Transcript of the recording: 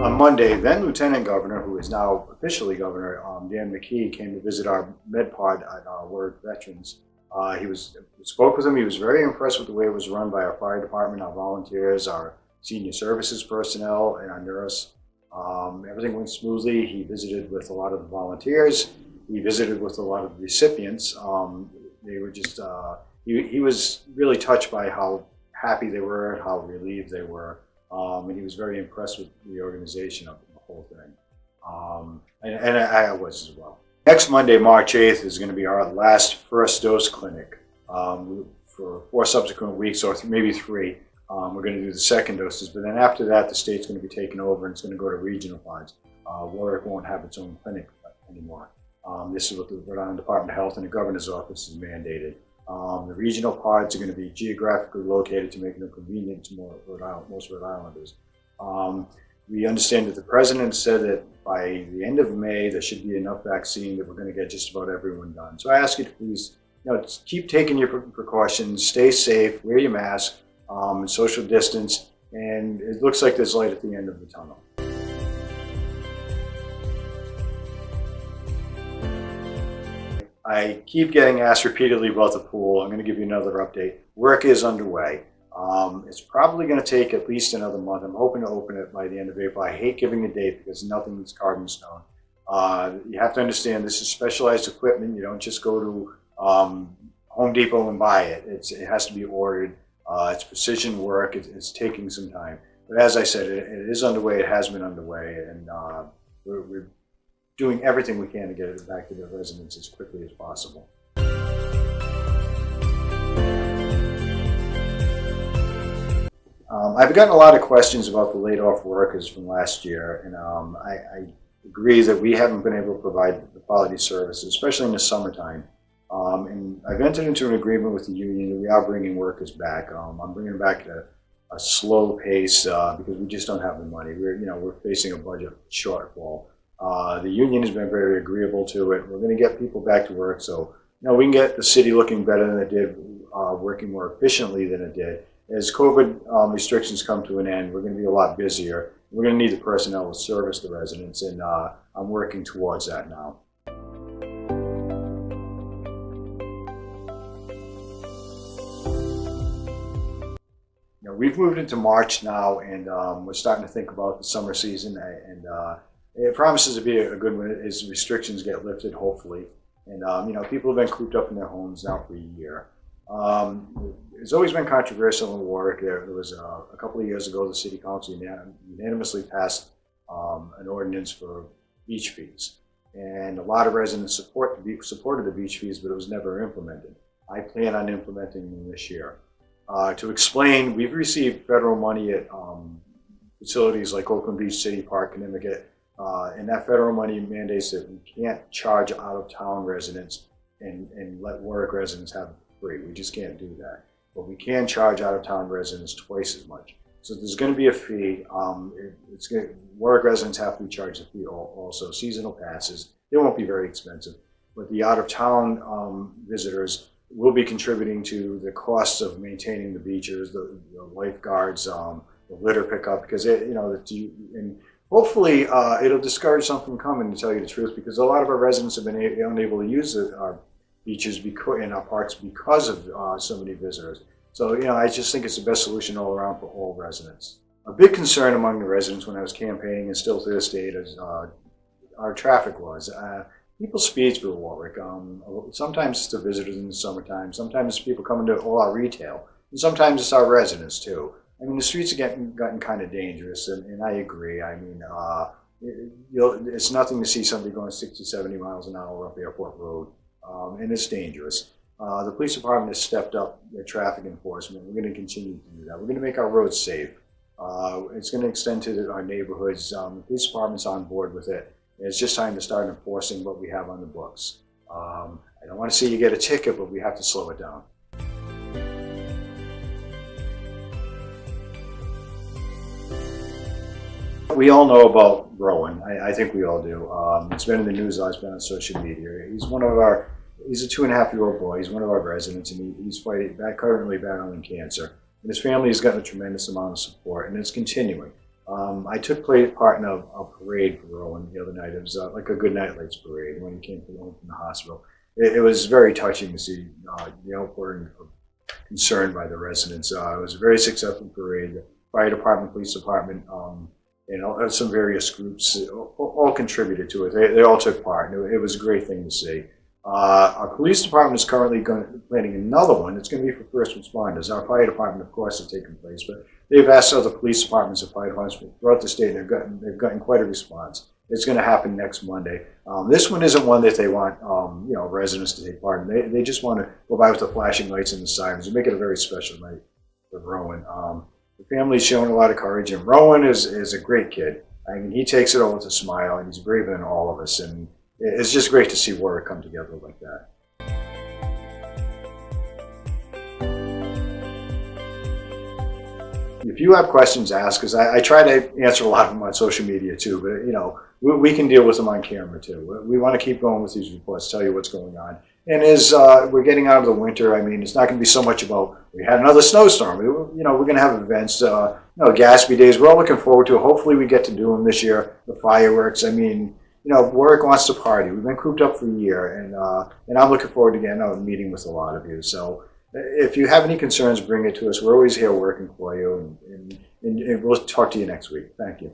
On Monday, then Lieutenant Governor, who is now officially Governor, Dan McKee, came to visit our MedPod at Warwick Veterans. He spoke with him. He was very impressed with the way it was run by our fire department, our volunteers, our senior services personnel, and our nurse. Everything went smoothly. He visited with a lot of the volunteers. He visited with a lot of the recipients. They were just, he was really touched by how happy they were, how relieved they were. And he was very impressed with the organization of the whole thing. And I was as well. Next Monday, March 8th, is going to be our last first dose clinic for 4 subsequent weeks, or maybe 3. We're going to do the second doses, but then after that, the state's going to be taken over and it's going to go to regional pods. Warwick won't have its own clinic anymore. This is what the Rhode Island Department of Health and the Governor's Office has mandated. The regional pods are going to be geographically located to make them convenient to most Rhode Islanders. We understand that the President said that by the end of May, there should be enough vaccine that we're going to get just about everyone done. So I ask you to please, keep taking your precautions, stay safe, wear your mask, social distance, and it looks like there's light at the end of the tunnel. I keep getting asked repeatedly about the pool. I'm going to give you another update. Work is underway. It's probably going to take at least another month. I'm hoping to open it by the end of April. I hate giving a date because nothing is carved in stone. You have to understand this is specialized equipment. You don't just go to Home Depot and buy it. It has to be ordered. It's precision work. It's taking some time. But as I said, it is underway. It has been underway. And we're doing everything we can to get it back to the residents as quickly as possible. I've gotten a lot of questions about the laid off workers from last year, and I agree that we haven't been able to provide the quality services, especially in the summertime. And I've entered into an agreement with the union that we are bringing workers back. I'm bringing them back at a slow pace because we just don't have the money. We're facing a budget shortfall. The union has been very agreeable to it. We're going to get people back to work, so we can get the city looking better than it did, working more efficiently than it did. As COVID restrictions come to an end, we're going to be a lot busier. We're going to need the personnel to service the residents, and I'm working towards that now. We've moved into March now, and we're starting to think about the summer season, and it promises to be a good one as restrictions get lifted, hopefully. And people have been cooped up in their homes now for a year. It's always been controversial in Warwick. There was a couple of years ago, the City Council unanimously passed an ordinance for beach fees. And a lot of residents supported the beach fees, but it was never implemented. I plan on implementing them this year. To explain, we've received federal money at facilities like Oakland Beach City Park, Connecticut, and that federal money mandates that we can't charge out-of-town residents and let Warwick residents have it free. We just can't do that. But we can charge out-of-town residents twice as much. So there's going to be a fee. Warwick residents have to be charged a fee also. Seasonal passes, they won't be very expensive. But the out-of-town visitors will be contributing to the costs of maintaining the beaches, the lifeguards, the litter pickup, because and hopefully it'll discourage some from coming, to tell you the truth, because a lot of our residents have been unable to use our beaches and our parks because of so many visitors. So I just think it's the best solution all around for all residents. A big concern among the residents when I was campaigning, and still to this date, is our traffic laws. People speed through Warwick. Sometimes it's the visitors in the summertime. Sometimes it's people coming to all our retail. And sometimes it's our residents too. I mean, the streets are gotten kind of dangerous, and I agree. I mean, it's nothing to see somebody going 60, 70 miles an hour up Airport Road, and it's dangerous. The police department has stepped up their traffic enforcement. We're going to continue to do that. We're going to make our roads safe. It's going to extend to our neighborhoods. The police department's on board with it. It's just time to start enforcing what we have on the books. I don't want to see you get a ticket, but we have to slow it down. We all know about Rowan. I think we all do. It's been in the news. It's been on social media. He's a 2.5-year-old boy. He's one of our residents, and he's currently battling cancer. And his family has gotten a tremendous amount of support, and it's continuing. I took part in a parade for Rowan the other night. It was like a good night lights parade when he came home from the hospital. It was very touching to see the outpouring of concern by the residents. It was a very successful parade. The fire department, police department, some various groups all contributed to it. They all took part. And it was a great thing to see. Our police department is currently planning another one. It's going to be for first responders. Our fire department, of course, has taken place, but they've asked other police departments and fire departments throughout the state. They've gotten quite a response. It's going to happen next Monday. This one isn't one that they want residents to take part in. They just want to go by with the flashing lights and the sirens and make it a very special night for Rowan. The family's shown a lot of courage, and Rowan is a great kid. I mean, he takes it all with a smile, and he's braver than all of us. And it's just great to see Warwick come together like that. If you have questions, ask, because I try to answer a lot of them on social media too, but we can deal with them on camera too. We want to keep going with these reports, tell you what's going on. And as we're getting out of the winter, I mean, it's not going to be so much about, we had another snowstorm. We're going to have events, Gatsby days. We're all looking forward to it. Hopefully we get to do them this year, the fireworks. I mean, Warwick wants to party. We've been cooped up for a year, and I'm looking forward to getting out and meeting with a lot of you. So if you have any concerns, bring it to us. We're always here working for you, and we'll talk to you next week. Thank you.